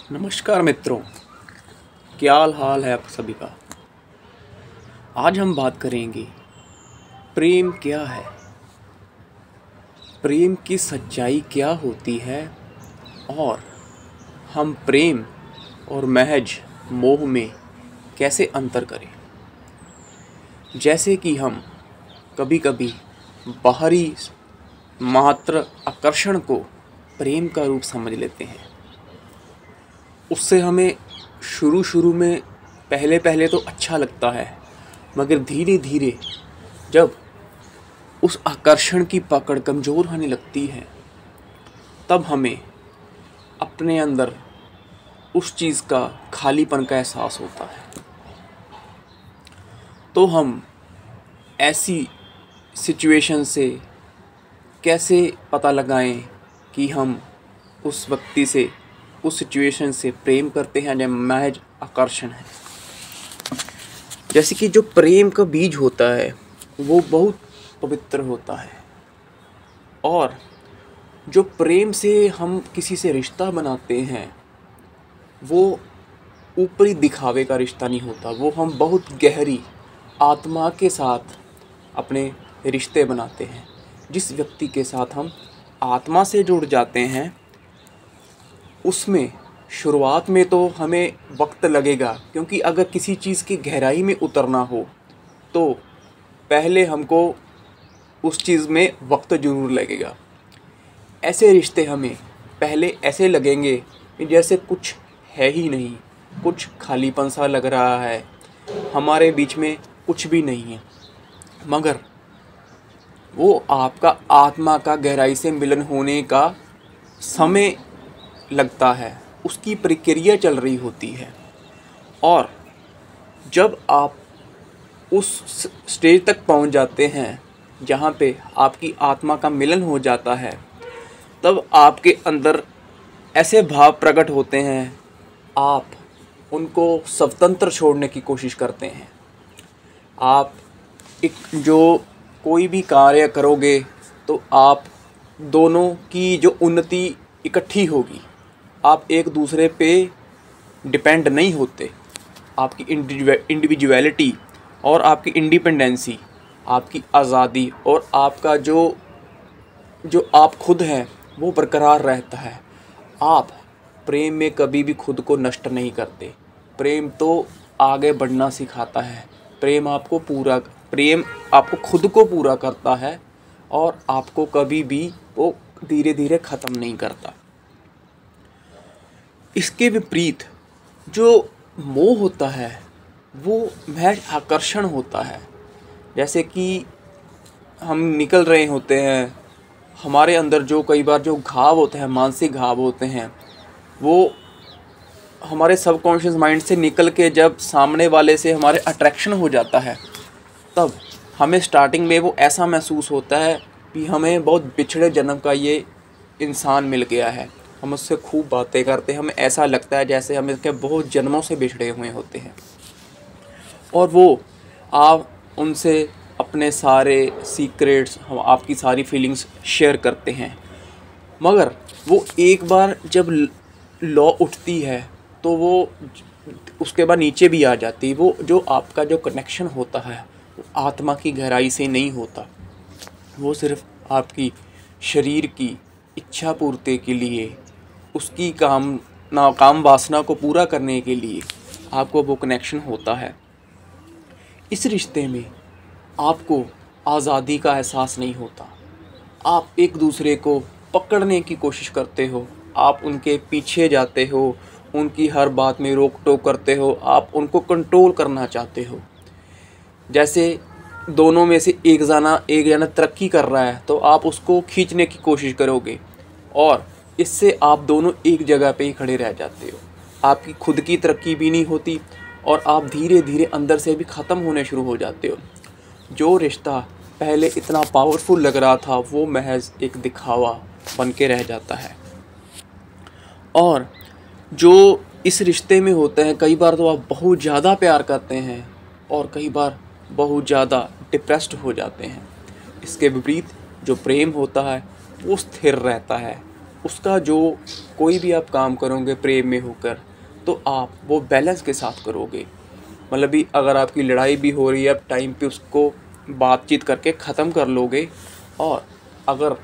नमस्कार मित्रों, क्या हाल है आप सभी का। आज हम बात करेंगे प्रेम क्या है, प्रेम की सच्चाई क्या होती है और हम प्रेम और महज मोह में कैसे अंतर करें। जैसे कि हम कभी कभी बाहरी मात्र आकर्षण को प्रेम का रूप समझ लेते हैं। उससे हमें शुरू शुरू में पहले पहले तो अच्छा लगता है, मगर धीरे धीरे जब उस आकर्षण की पकड़ कमज़ोर होने लगती है तब हमें अपने अंदर उस चीज़ का खालीपन का एहसास होता है। तो हम ऐसी सिचुएशन से कैसे पता लगाएं कि हम उस व्यक्ति से, उस सिचुएशन से प्रेम करते हैं या महज आकर्षण है। जैसे कि जो प्रेम का बीज होता है वो बहुत पवित्र होता है, और जो प्रेम से हम किसी से रिश्ता बनाते हैं वो ऊपरी दिखावे का रिश्ता नहीं होता। वो हम बहुत गहरी आत्मा के साथ अपने रिश्ते बनाते हैं। जिस व्यक्ति के साथ हम आत्मा से जुड़ जाते हैं उसमें शुरुआत में तो हमें वक्त लगेगा, क्योंकि अगर किसी चीज़ की गहराई में उतरना हो तो पहले हमको उस चीज़ में वक्त ज़रूर लगेगा। ऐसे रिश्ते हमें पहले ऐसे लगेंगे कि जैसे कुछ है ही नहीं, कुछ खालीपन सा लग रहा है, हमारे बीच में कुछ भी नहीं है। मगर वो आपका आत्मा का गहराई से मिलन होने का समय लगता है, उसकी प्रक्रिया चल रही होती है। और जब आप उस स्टेज तक पहुंच जाते हैं जहां पे आपकी आत्मा का मिलन हो जाता है, तब आपके अंदर ऐसे भाव प्रकट होते हैं, आप उनको स्वतंत्र छोड़ने की कोशिश करते हैं। आप जो कोई भी कार्य करोगे तो आप दोनों की जो उन्नति इकट्ठी होगी, आप एक दूसरे पे डिपेंड नहीं होते। आपकी इंडिविजुअलिटी और आपकी इंडिपेंडेंसी, आपकी आज़ादी और आपका जो आप खुद हैं वो बरकरार रहता है। आप प्रेम में कभी भी खुद को नष्ट नहीं करते। प्रेम तो आगे बढ़ना सिखाता है। प्रेम आपको खुद को पूरा करता है और आपको कभी भी वो धीरे धीरे ख़त्म नहीं करता। इसके विपरीत जो मोह होता है वो महज आकर्षण होता है। जैसे कि हम निकल रहे होते हैं, हमारे अंदर जो कई बार जो घाव होते हैं, मानसिक घाव होते हैं, वो हमारे सबकॉन्शियस माइंड से निकल के जब सामने वाले से हमारे अट्रैक्शन हो जाता है, तब हमें स्टार्टिंग में वो ऐसा महसूस होता है कि हमें बहुत बिछड़े जन्म का ये इंसान मिल गया है। हम उससे खूब बातें करते हैं, हमें ऐसा लगता है जैसे हम इसके बहुत जन्मों से बिछड़े हुए होते हैं। और वो आप उनसे अपने सारे सीक्रेट्स, हम आपकी सारी फीलिंग्स शेयर करते हैं। मगर वो एक बार जब लौ उठती है तो वो उसके बाद नीचे भी आ जाती है। वो जो आपका जो कनेक्शन होता है वो आत्मा की गहराई से नहीं होता, वो सिर्फ आपकी शरीर की इच्छा पूर्ति के लिए, उसकी नाकाम वासना को पूरा करने के लिए आपको वो कनेक्शन होता है। इस रिश्ते में आपको आज़ादी का एहसास नहीं होता। आप एक दूसरे को पकड़ने की कोशिश करते हो, आप उनके पीछे जाते हो, उनकी हर बात में रोक टोक करते हो, आप उनको कंट्रोल करना चाहते हो। जैसे दोनों में से एक जना तरक्की कर रहा है तो आप उसको खींचने की कोशिश करोगे, और इससे आप दोनों एक जगह पे ही खड़े रह जाते हो। आपकी खुद की तरक्की भी नहीं होती और आप धीरे धीरे अंदर से भी ख़त्म होने शुरू हो जाते हो। जो रिश्ता पहले इतना पावरफुल लग रहा था वो महज एक दिखावा बन के रह जाता है। और जो इस रिश्ते में होते हैं, कई बार तो आप बहुत ज़्यादा प्यार करते हैं और कई बार बहुत ज़्यादा डिप्रेस्ड हो जाते हैं। इसके विपरीत जो प्रेम होता है वो स्थिर रहता है, उसका जो कोई भी आप काम करोगे प्रेम में होकर, तो आप वो बैलेंस के साथ करोगे। मतलब भी अगर आपकी लड़ाई भी हो रही है, आप टाइम पे उसको बातचीत करके ख़त्म कर लोगे। और अगर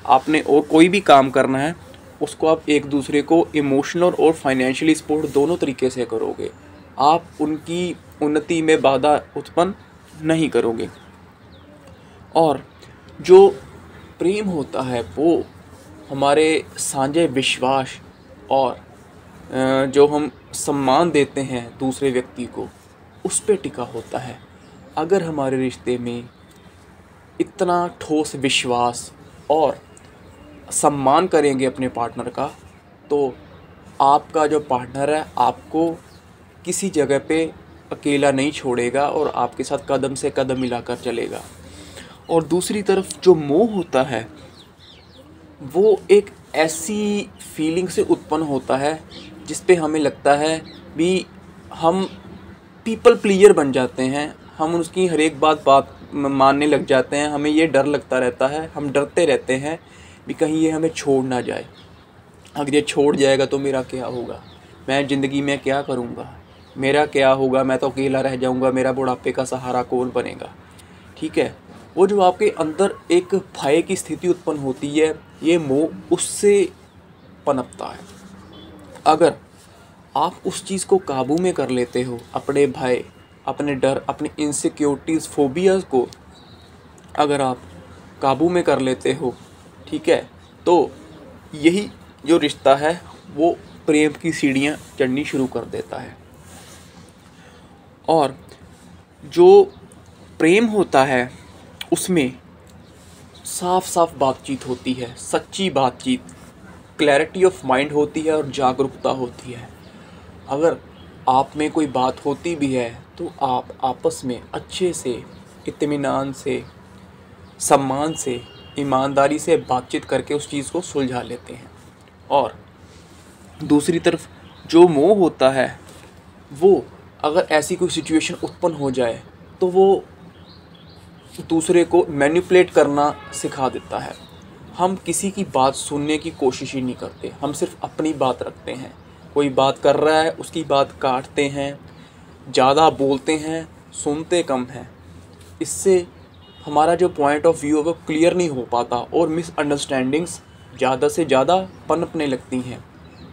आपने और कोई भी काम करना है, उसको आप एक दूसरे को इमोशनल और फाइनेंशियली सपोर्ट दोनों तरीके से करोगे। आप उनकी उन्नति में बाधा उत्पन्न नहीं करोगे। और जो प्रेम होता है वो हमारे साझे विश्वास और जो हम सम्मान देते हैं दूसरे व्यक्ति को, उस पे टिका होता है। अगर हमारे रिश्ते में इतना ठोस विश्वास और सम्मान करेंगे अपने पार्टनर का, तो आपका जो पार्टनर है आपको किसी जगह पे अकेला नहीं छोड़ेगा और आपके साथ कदम से कदम मिलाकर चलेगा। और दूसरी तरफ जो मोह होता है वो एक ऐसी फीलिंग से उत्पन्न होता है जिस पे हमें लगता है भी हम पीपल प्लीजर बन जाते हैं। हम उसकी हर एक बात मानने लग जाते हैं। हमें ये डर लगता रहता है, हम डरते रहते हैं भी कहीं ये हमें छोड़ ना जाए। अगर ये छोड़ जाएगा तो मेरा क्या होगा, मैं ज़िंदगी में क्या करूँगा, मेरा क्या होगा, मैं तो अकेला रह जाऊँगा, मेरा बुढ़ापे का सहारा कौन बनेगा। ठीक है, वो जो आपके अंदर एक भय की स्थिति उत्पन्न होती है, ये मोह उससे पनपता है। अगर आप उस चीज़ को काबू में कर लेते हो, अपने भय, अपने डर, अपने इनसिक्योरिटीज़, फोबियाज़ को अगर आप काबू में कर लेते हो, ठीक है, तो यही जो रिश्ता है वो प्रेम की सीढ़ियाँ चढ़नी शुरू कर देता है। और जो प्रेम होता है उसमें साफ साफ बातचीत होती है, सच्ची बातचीत, क्लैरिटी ऑफ माइंड होती है और जागरूकता होती है। अगर आप में कोई बात होती भी है तो आप आपस में अच्छे से, इत्मीनान से, सम्मान से, ईमानदारी से बातचीत करके उस चीज़ को सुलझा लेते हैं। और दूसरी तरफ जो मोह होता है वो अगर ऐसी कोई सिचुएशन उत्पन्न हो जाए तो वो दूसरे को मैनिपुलेट करना सिखा देता है। हम किसी की बात सुनने की कोशिश ही नहीं करते, हम सिर्फ अपनी बात रखते हैं। कोई बात कर रहा है उसकी बात काटते हैं, ज़्यादा बोलते हैं, सुनते कम हैं। इससे हमारा जो पॉइंट ऑफ व्यू है वो क्लियर नहीं हो पाता और मिसअंडरस्टैंडिंग्स ज़्यादा से ज़्यादा पनपने लगती हैं।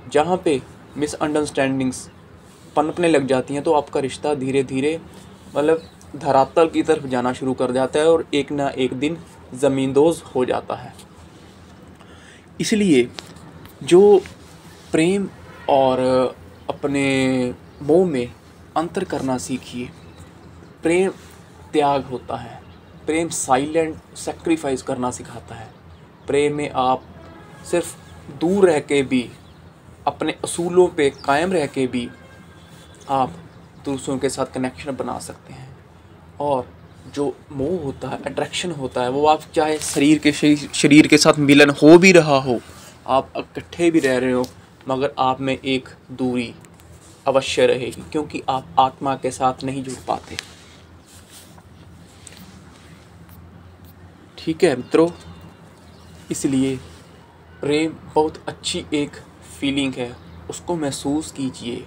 जहाँ पे मिसअंडरस्टैंडिंग्स पनपने लग जाती हैं तो आपका रिश्ता धीरे धीरे मतलब धरातल की तरफ जाना शुरू कर जाता है और एक ना एक दिन ज़मींदोज़ हो जाता है। इसलिए जो प्रेम और अपने मोह में अंतर करना सीखिए। प्रेम त्याग होता है, प्रेम साइलेंट सेक्रीफाइस करना सिखाता है। प्रेम में आप सिर्फ दूर रह के भी, अपने असूलों पे कायम रह के भी आप दूसरों के साथ कनेक्शन बना सकते हैं। और जो मोह होता है, अट्रैक्शन होता है, वो आप चाहे शरीर के साथ मिलन हो भी रहा हो, आप इकट्ठे भी रह रहे हो, मगर आप में एक दूरी अवश्य रहेगी क्योंकि आप आत्मा के साथ नहीं जुड़ पाते। ठीक है मित्रों, इसलिए प्रेम बहुत अच्छी एक फीलिंग है, उसको महसूस कीजिए।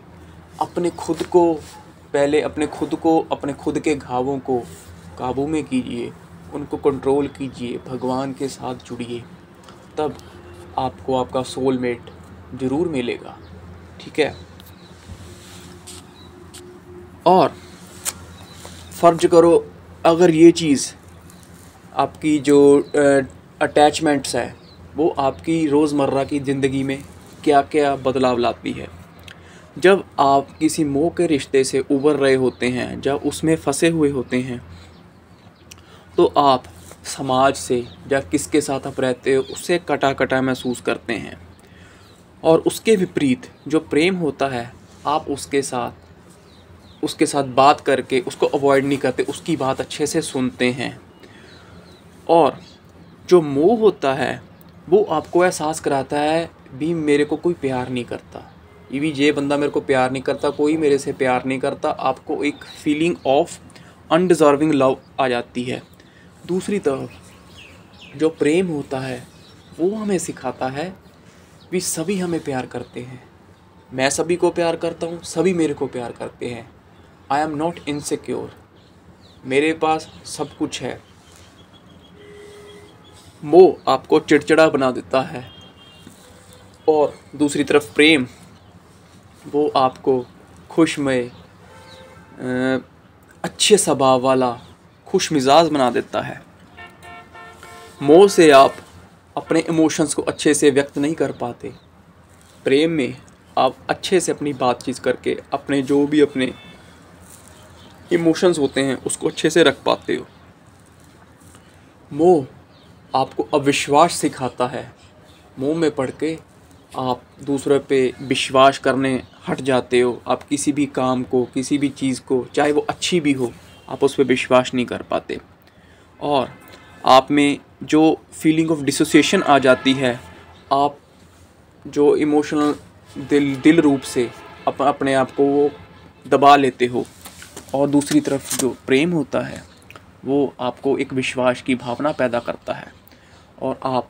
अपने खुद के घावों को काबू में कीजिए, उनको कंट्रोल कीजिए, भगवान के साथ जुड़िए, तब आपको आपका सोलमेट ज़रूर मिलेगा। ठीक है, और फ़र्ज करो अगर ये चीज़ आपकी जो अटैचमेंट्स है वो आपकी रोज़मर्रा की ज़िंदगी में क्या क्या बदलाव लाती है। जब आप किसी मोह के रिश्ते से उबर रहे होते हैं, जब उसमें फंसे हुए होते हैं, तो आप समाज से या किसके साथ आप रहते हो उससे कटा कटा महसूस करते हैं। और उसके विपरीत जो प्रेम होता है, आप उसके साथ बात करके उसको अवॉइड नहीं करते, उसकी बात अच्छे से सुनते हैं। और जो मोह होता है वो आपको एहसास कराता है भी मेरे को कोई प्यार नहीं करता, ये बंदा मेरे को प्यार नहीं करता, कोई मेरे से प्यार नहीं करता। आपको एक फीलिंग ऑफ अनडिज़र्विंग लव आ जाती है। दूसरी तरफ जो प्रेम होता है वो हमें सिखाता है भी सभी हमें प्यार करते हैं। मैं सभी को प्यार करता हूँ, सभी मेरे को प्यार करते हैं। आई एम नॉट इनसिक्योर, मेरे पास सब कुछ है। मोह आपको चिड़चिड़ा बना देता है और दूसरी तरफ प्रेम वो आपको खुशमय, अच्छे स्वभाव वाला, खुश मिजाज बना देता है। मोह से आप अपने इमोशंस को अच्छे से व्यक्त नहीं कर पाते। प्रेम में आप अच्छे से अपनी बातचीत करके अपने जो भी अपने इमोशंस होते हैं उसको अच्छे से रख पाते हो। मोह आपको अविश्वास सिखाता है। मोह में पड़ के आप दूसरों पे विश्वास करने हट जाते हो। आप किसी भी काम को, किसी भी चीज़ को, चाहे वो अच्छी भी हो, आप उस पर विश्वास नहीं कर पाते और आप में जो फीलिंग ऑफ डिसोसिएशन आ जाती है, आप जो इमोशनल दिल रूप से अपने आप को वो दबा लेते हो। और दूसरी तरफ जो प्रेम होता है वो आपको एक विश्वास की भावना पैदा करता है और आप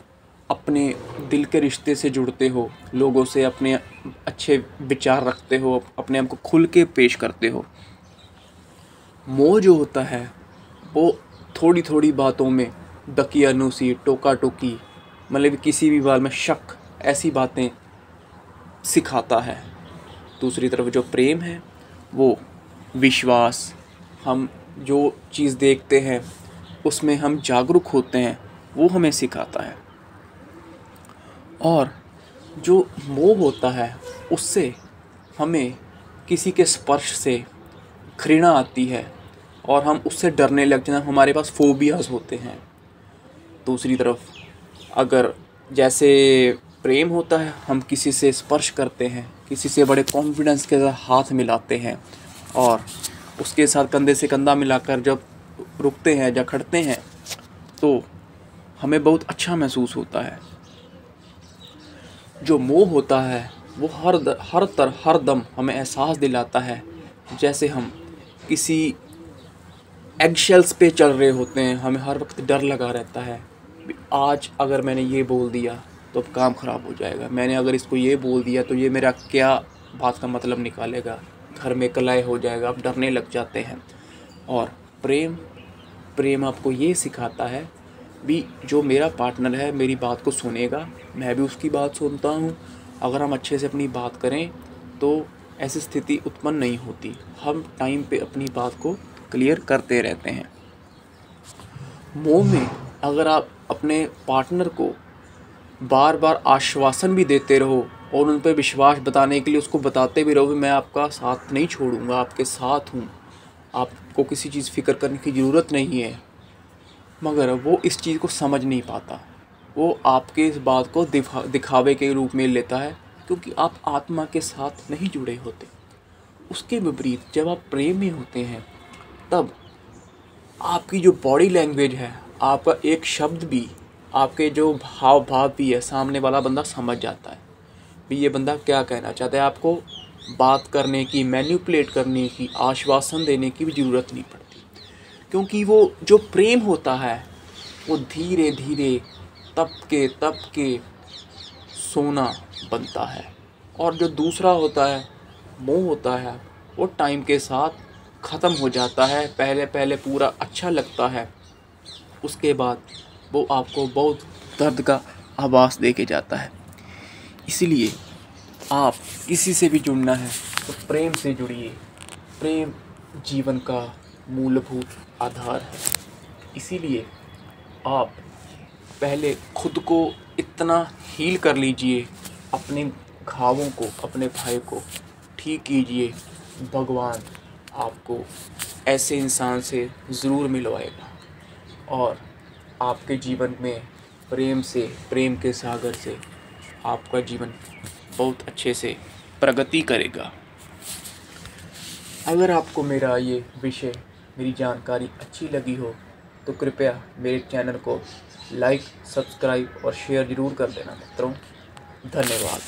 अपने दिल के रिश्ते से जुड़ते हो, लोगों से अपने अच्छे विचार रखते हो, अपने आप को खुल के पेश करते हो। मोह जो होता है वो थोड़ी थोड़ी बातों में दकियानूसी, टोका टोकी, मतलब किसी भी बात में शक, ऐसी बातें सिखाता है। दूसरी तरफ जो प्रेम है वो विश्वास, हम जो चीज़ देखते हैं उसमें हम जागरूक होते हैं, वो हमें सिखाता है। और जो मोह होता है उससे हमें किसी के स्पर्श से घृणा आती है और हम उससे डरने लग जाते हैं, हमारे पास फोबियाज होते हैं। दूसरी तरफ अगर जैसे प्रेम होता है, हम किसी से स्पर्श करते हैं, किसी से बड़े कॉन्फिडेंस के साथ हाथ मिलाते हैं और उसके साथ कंधे से कंधा मिलाकर जब रुकते हैं, जब खड़ते हैं, तो हमें बहुत अच्छा महसूस होता है। जो मोह होता है वो हर दम हमें एहसास दिलाता है जैसे हम किसी एग शेल्स पे चल रहे होते हैं। हमें हर वक्त डर लगा रहता है, आज अगर मैंने ये बोल दिया तो अब काम ख़राब हो जाएगा, मैंने अगर इसको ये बोल दिया तो ये मेरा क्या बात का मतलब निकालेगा, घर में कलह हो जाएगा। आप डरने लग जाते हैं। और प्रेम आपको ये सिखाता है भी जो मेरा पार्टनर है मेरी बात को सुनेगा, मैं भी उसकी बात सुनता हूँ। अगर हम अच्छे से अपनी बात करें तो ऐसी स्थिति उत्पन्न नहीं होती, हम टाइम पे अपनी बात को क्लियर करते रहते हैं। मोह में अगर आप अपने पार्टनर को बार बार आश्वासन भी देते रहो और उन पर विश्वास बताने के लिए उसको बताते भी रहो कि मैं आपका साथ नहीं छोड़ूंगा, आपके साथ हूँ, आपको किसी चीज़ फ़िक्र करने की ज़रूरत नहीं है, मगर वो इस चीज़ को समझ नहीं पाता। वो आपके इस बात को दिखावे के रूप में लेता है क्योंकि आप आत्मा के साथ नहीं जुड़े होते। उसके विपरीत जब आप प्रेम में होते हैं तब आपकी जो बॉडी लैंग्वेज है, आपका एक शब्द भी, आपके जो हाव भाव भी है, सामने वाला बंदा समझ जाता है भी ये बंदा क्या कहना चाहता है। आपको बात करने की, मैनिपुलेट करने की, आश्वासन देने की भी ज़रूरत नहीं पड़ती क्योंकि वो जो प्रेम होता है वो धीरे धीरे तप के सोना बनता है। और जो दूसरा होता है, मोह होता है, वो टाइम के साथ ख़त्म हो जाता है। पहले पूरा अच्छा लगता है, उसके बाद वो आपको बहुत दर्द का आभास दे के जाता है। इसलिए आप किसी से भी जुड़ना है तो प्रेम से जुड़िए। प्रेम जीवन का मूलभूत आधार है। इसीलिए आप पहले खुद को इतना हील कर लीजिए, अपने घावों को, अपने भाई को ठीक कीजिए। भगवान आपको ऐसे इंसान से ज़रूर मिलवाएगा और आपके जीवन में प्रेम के सागर से आपका जीवन बहुत अच्छे से प्रगति करेगा। अगर आपको मेरा ये विषय, मेरी जानकारी अच्छी लगी हो तो कृपया मेरे चैनल को लाइक, सब्सक्राइब और शेयर ज़रूर कर देना मित्रों। धन्यवाद।